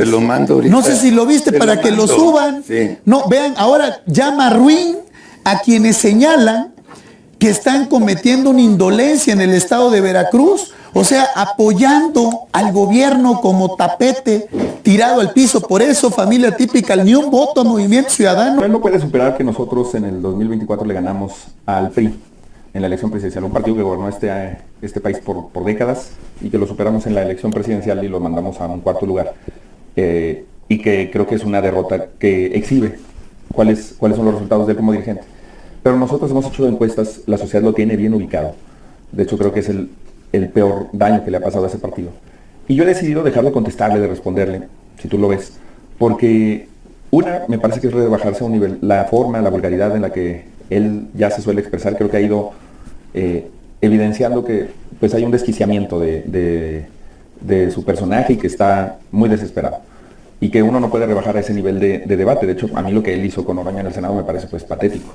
Te lo mando ahorita. No sé si lo viste para que lo suban. Sí. No, vean, ahora llama ruin a quienes señalan que están cometiendo una indolencia en el estado de Veracruz, o sea, apoyando al gobierno como tapete tirado al piso. Por eso, familia típica, ni un voto a Movimiento Ciudadano. Él no puede superar que nosotros en el 2024 le ganamos al PRI en la elección presidencial, un partido que gobernó este país por décadas, y que lo superamos en la elección presidencial y lo mandamos a un cuarto lugar. Y que creo que es una derrota que exhibe cuáles son los resultados de él como dirigente. Pero nosotros hemos hecho encuestas, la sociedad lo tiene bien ubicado. De hecho, creo que es el peor daño que le ha pasado a ese partido. Y yo he decidido dejar de contestarle, de responderle, si tú lo ves, porque me parece que es rebajarse a un nivel. La forma, la vulgaridad en la que él ya se suele expresar, creo que ha ido evidenciando que pues hay un desquiciamiento de su personaje y que está muy desesperado. Y que uno no puede rebajar a ese nivel de debate. De hecho, a mí lo que él hizo con Oroña en el Senado me parece pues patético.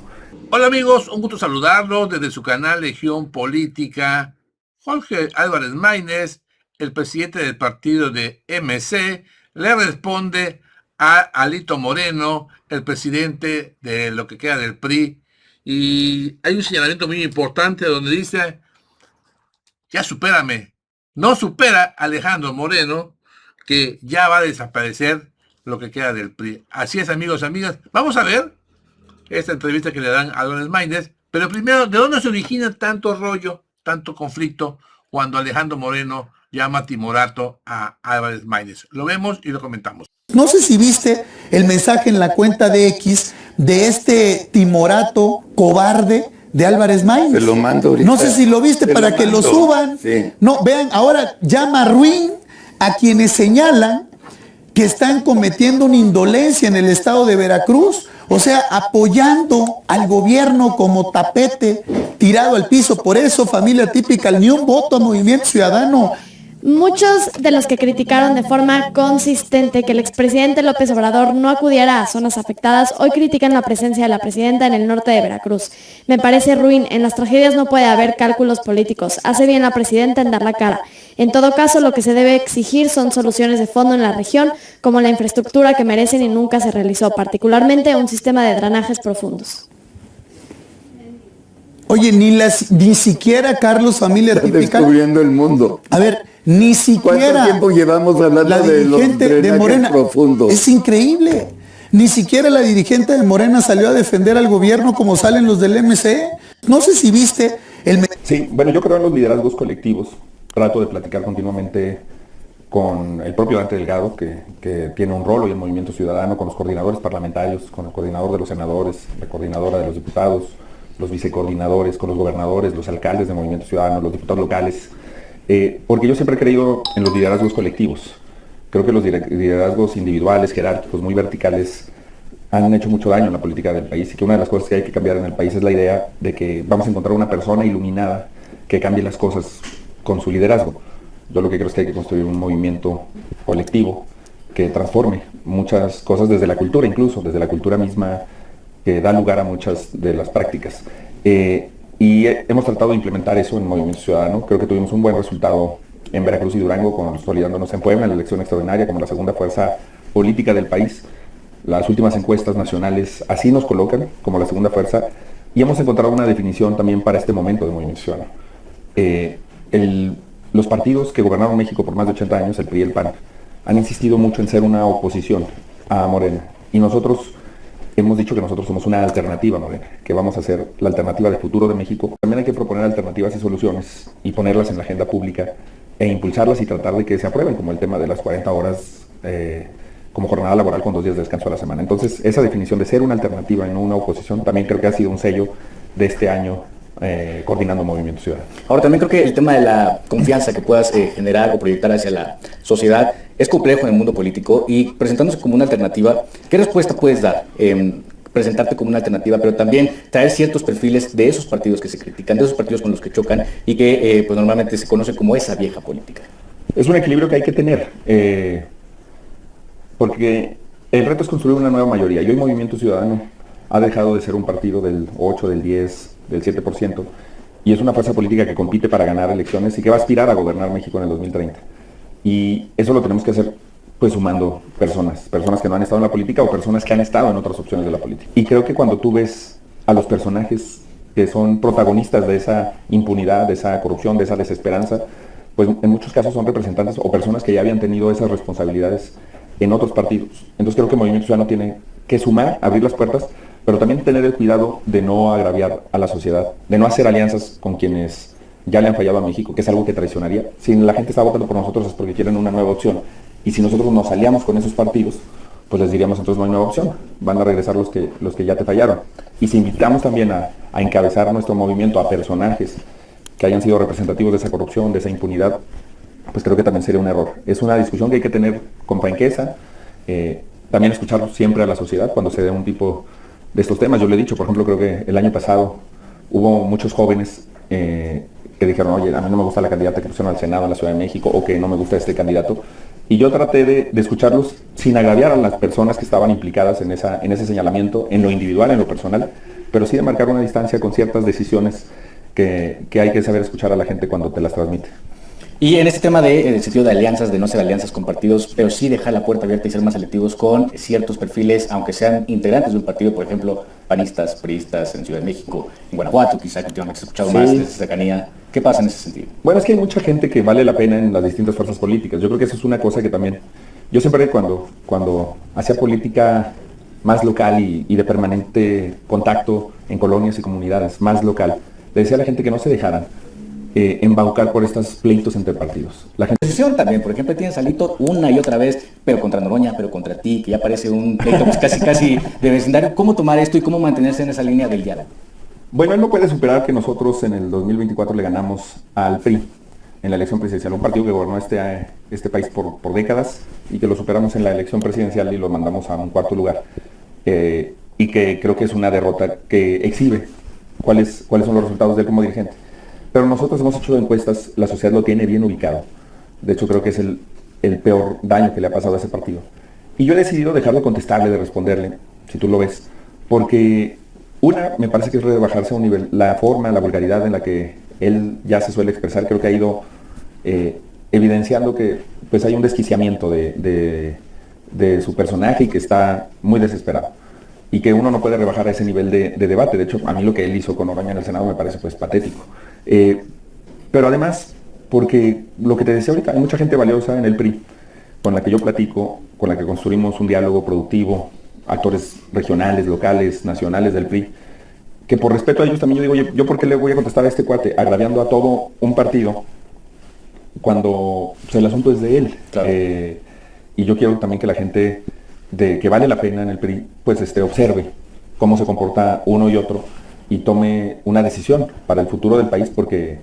Hola amigos, un gusto saludarlos desde su canal Legión Política. Jorge Álvarez Maínez, el presidente del partido de MC, le responde a Alito Moreno, el presidente de lo que queda del PRI. Y hay un señalamiento muy importante donde dice, ya supérame. No supera a Alejandro Moreno, que ya va a desaparecer lo que queda del PRI. Así es, amigos, amigas. Vamos a ver esta entrevista que le dan a Álvarez Maínez. Pero primero, ¿de dónde se origina tanto rollo, tanto conflicto, cuando Alejandro Moreno llama timorato a Álvarez Maínez? Lo vemos y lo comentamos. No sé si viste el mensaje en la cuenta de X de este timorato cobarde de Álvarez Maínez. Te lo mando ahorita. No sé si lo viste para que lo suban. Sí. No, vean, ahora llama ruin a quienes señalan que están cometiendo una indolencia en el estado de Veracruz, o sea, apoyando al gobierno como tapete tirado al piso. Por eso, familia típica, ni un voto a Movimiento Ciudadano. Muchos de los que criticaron de forma consistente que el expresidente López Obrador no acudiera a zonas afectadas, hoy critican la presencia de la presidenta en el norte de Veracruz. Me parece ruin, en las tragedias no puede haber cálculos políticos, hace bien la presidenta en dar la cara. En todo caso, lo que se debe exigir son soluciones de fondo en la región, como la infraestructura que merecen y nunca se realizó, particularmente un sistema de drenajes profundos. Oye, ni siquiera, Carlos, familia Está típica. descubriendo el mundo. A ver, ni siquiera. ¿Cuánto tiempo llevamos hablando la de los dirigente de drenajes Morena profundos? Es increíble. Ni siquiera la dirigente de Morena salió a defender al gobierno como salen los del MC. No sé si viste el... Sí, bueno, yo creo en los liderazgos colectivos. Trato de platicar continuamente con el propio Dante Delgado, que tiene un rol hoy en Movimiento Ciudadano, con los coordinadores parlamentarios, con el coordinador de los senadores, la coordinadora de los diputados, los vicecoordinadores, con los gobernadores, los alcaldes de Movimiento Ciudadano, los diputados locales, porque yo siempre he creído en los liderazgos colectivos. Creo que los liderazgos individuales, jerárquicos, muy verticales, han hecho mucho daño en la política del país, y que una de las cosas que hay que cambiar en el país es la idea de que vamos a encontrar una persona iluminada que cambie las cosas con su liderazgo. Yo lo que creo es que hay que construir un movimiento colectivo que transforme muchas cosas desde la cultura, incluso desde la cultura misma, que da lugar a muchas de las prácticas. Y hemos tratado de implementar eso en Movimiento Ciudadano. Creo que tuvimos un buen resultado en Veracruz y Durango, consolidándonos en Puebla en la elección extraordinaria como la segunda fuerza política del país. Las últimas encuestas nacionales así nos colocan como la segunda fuerza, y hemos encontrado una definición también para este momento de Movimiento Ciudadano. Los partidos que gobernaron México por más de 80 años, el PRI y el PAN, han insistido mucho en ser una oposición a Morena, y nosotros hemos dicho que nosotros somos una alternativa, Morena, que vamos a ser la alternativa de futuro de México. También hay que proponer alternativas y soluciones y ponerlas en la agenda pública e impulsarlas y tratar de que se aprueben, como el tema de las 40 horas como jornada laboral con 2 días de descanso a la semana. Entonces, esa definición de ser una alternativa y no una oposición también creo que ha sido un sello de este año coordinando Movimiento Ciudadano. Ahora, también creo que el tema de la confianza que puedas generar o proyectar hacia la sociedad es complejo en el mundo político, y presentándose como una alternativa, ¿qué respuesta puedes dar? Presentarte como una alternativa, pero también traer ciertos perfiles de esos partidos que se critican, de esos partidos con los que chocan y que pues normalmente se conoce como esa vieja política. Es un equilibrio que hay que tener, porque el reto es construir una nueva mayoría, y hoy Movimiento Ciudadano ha dejado de ser un partido del 8, del 10, del 7%, y es una fuerza política que compite para ganar elecciones y que va a aspirar a gobernar México en el 2030. Y eso lo tenemos que hacer pues sumando personas que no han estado en la política o personas que han estado en otras opciones de la política. Y creo que cuando tú ves a los personajes que son protagonistas de esa impunidad, de esa corrupción, de esa desesperanza, pues en muchos casos son representantes o personas que ya habían tenido esas responsabilidades en otros partidos. Entonces creo que el Movimiento Ciudadano tiene que sumar, abrir las puertas, pero también tener el cuidado de no agraviar a la sociedad, de no hacer alianzas con quienes ya le han fallado a México, que es algo que traicionaría. Si la gente está votando por nosotros es porque quieren una nueva opción. Y si nosotros nos aliamos con esos partidos, pues les diríamos entonces no hay nueva opción, van a regresar los que ya te fallaron. Y si invitamos también a encabezar nuestro movimiento a personajes que hayan sido representativos de esa corrupción, de esa impunidad, pues creo que también sería un error. Es una discusión que hay que tener con franqueza, también escuchar siempre a la sociedad cuando se dé un tipo de estos temas. Yo le he dicho, por ejemplo, creo que el año pasado hubo muchos jóvenes que dijeron, oye, a mí no me gusta la candidata que pusieron al Senado en la Ciudad de México, o que no me gusta este candidato. Y yo traté de escucharlos sin agraviar a las personas que estaban implicadas en ese señalamiento, en lo individual, en lo personal, pero sí de marcar una distancia con ciertas decisiones que hay que saber escuchar a la gente cuando te las transmite. Y en este tema del sentido de alianzas, de no ser alianzas con partidos, pero sí dejar la puerta abierta y ser más selectivos con ciertos perfiles, aunque sean integrantes de un partido, por ejemplo, panistas, priistas en Ciudad de México, en Guanajuato, quizá que últimamente se ha escuchado más de esa cercanía. ¿Qué pasa en ese sentido? Bueno, es que hay mucha gente que vale la pena en las distintas fuerzas políticas. Yo creo que eso es una cosa que también... Yo siempre cuando hacía política más local y de permanente contacto en colonias y comunidades, más local, le decía a la gente que no se dejaran embaucar por estos pleitos entre partidos. La gente... Oposición también, por ejemplo, tienes Alito una y otra vez, pero contra Noroña, pero contra ti, que ya parece un pleito pues, casi de vecindario. ¿Cómo tomar esto y cómo mantenerse en esa línea del diálogo? Bueno, él no puede superar que nosotros en el 2024 le ganamos al PRI en la elección presidencial, un partido que gobernó este país por décadas y que lo superamos en la elección presidencial y lo mandamos a un cuarto lugar. Y que creo que es una derrota que exhibe cuáles son los resultados de él como dirigente. Pero nosotros hemos hecho encuestas, la sociedad lo tiene bien ubicado. De hecho, creo que es el peor daño que le ha pasado a ese partido. Y yo he decidido dejar de contestarle, de responderle, si tú lo ves, porque me parece que es rebajarse a un nivel. La forma, la vulgaridad en la que él ya se suele expresar, creo que ha ido evidenciando que pues hay un desquiciamiento de su personaje y que está muy desesperado. Y que uno no puede rebajar a ese nivel de debate. De hecho, a mí lo que él hizo con Noroña en el Senado me parece pues patético. Pero además, porque lo que te decía ahorita, hay mucha gente valiosa en el PRI, con la que yo platico, con la que construimos un diálogo productivo, actores regionales, locales, nacionales del PRI, que por respeto a ellos también yo digo, yo por qué le voy a contestar a este cuate, agraviando a todo un partido, cuando pues, el asunto es de él. Claro. Y yo quiero también que la gente que vale la pena en el PRI, pues observe cómo se comporta uno y otro y tome una decisión para el futuro del país, porque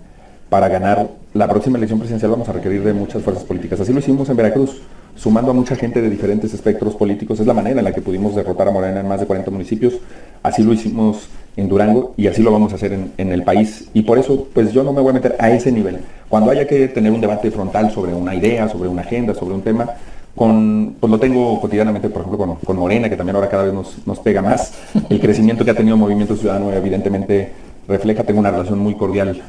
para ganar la próxima elección presidencial vamos a requerir de muchas fuerzas políticas. Así lo hicimos en Veracruz, sumando a mucha gente de diferentes espectros políticos. Es la manera en la que pudimos derrotar a Morena en más de 40 municipios. Así lo hicimos en Durango y así lo vamos a hacer en el país. Y por eso, pues yo no me voy a meter a ese nivel. Cuando haya que tener un debate frontal sobre una idea, sobre una agenda, sobre un tema, pues lo tengo cotidianamente, por ejemplo, con Morena, que también ahora cada vez nos pega más. El crecimiento que ha tenido Movimiento Ciudadano evidentemente refleja, tengo una relación muy cordial.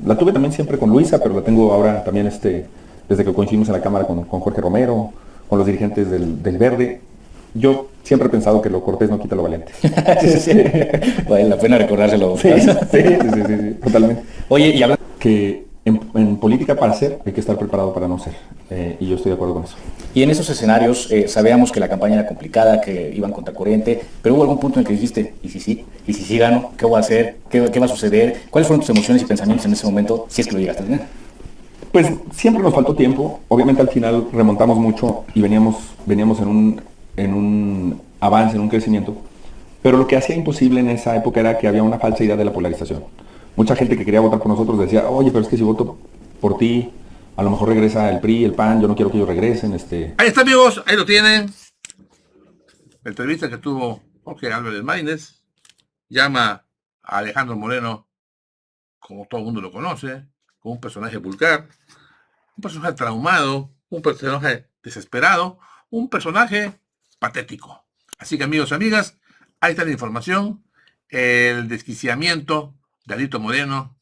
La tuve también siempre con Luisa, pero la tengo ahora también desde que coincidimos en la Cámara con Jorge Romero, con los dirigentes del Verde. Yo siempre he pensado que lo cortés no quita lo valiente. Sí. Vale la pena recordárselo. Sí, totalmente. Oye, y hablando... Que en política para ser hay que estar preparado para no ser. Y yo estoy de acuerdo con eso. Y en esos escenarios sabíamos que la campaña era complicada, que iban contracorriente, pero hubo algún punto en el que dijiste, ¿y si sí? ¿Y si sí gano? ¿Qué voy a hacer? ¿Qué va a suceder? ¿Cuáles fueron tus emociones y pensamientos en ese momento, si es que lo llegaste a tener? Pues siempre nos faltó tiempo. Obviamente al final remontamos mucho y veníamos en un avance, en un crecimiento. Pero lo que hacía imposible en esa época era que había una falsa idea de la polarización. Mucha gente que quería votar por nosotros decía, oye, pero es que si voto por ti, a lo mejor regresa el PRI, el PAN, yo no quiero que ellos regresen. Ahí está, amigos, ahí lo tienen. La entrevista que tuvo Jorge Álvarez Maínez. Llama a Alejandro Moreno, como todo el mundo lo conoce, como un personaje vulgar, un personaje traumado, un personaje desesperado, un personaje patético. Así que, amigos y amigas, ahí está la información. El desquiciamiento de Alito Moreno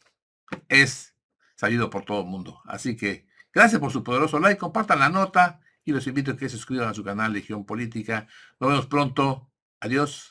es sabido por todo el mundo. Así que gracias por su poderoso like, compartan la nota y los invito a que se suscriban a su canal Legión Política. Nos vemos pronto. Adiós.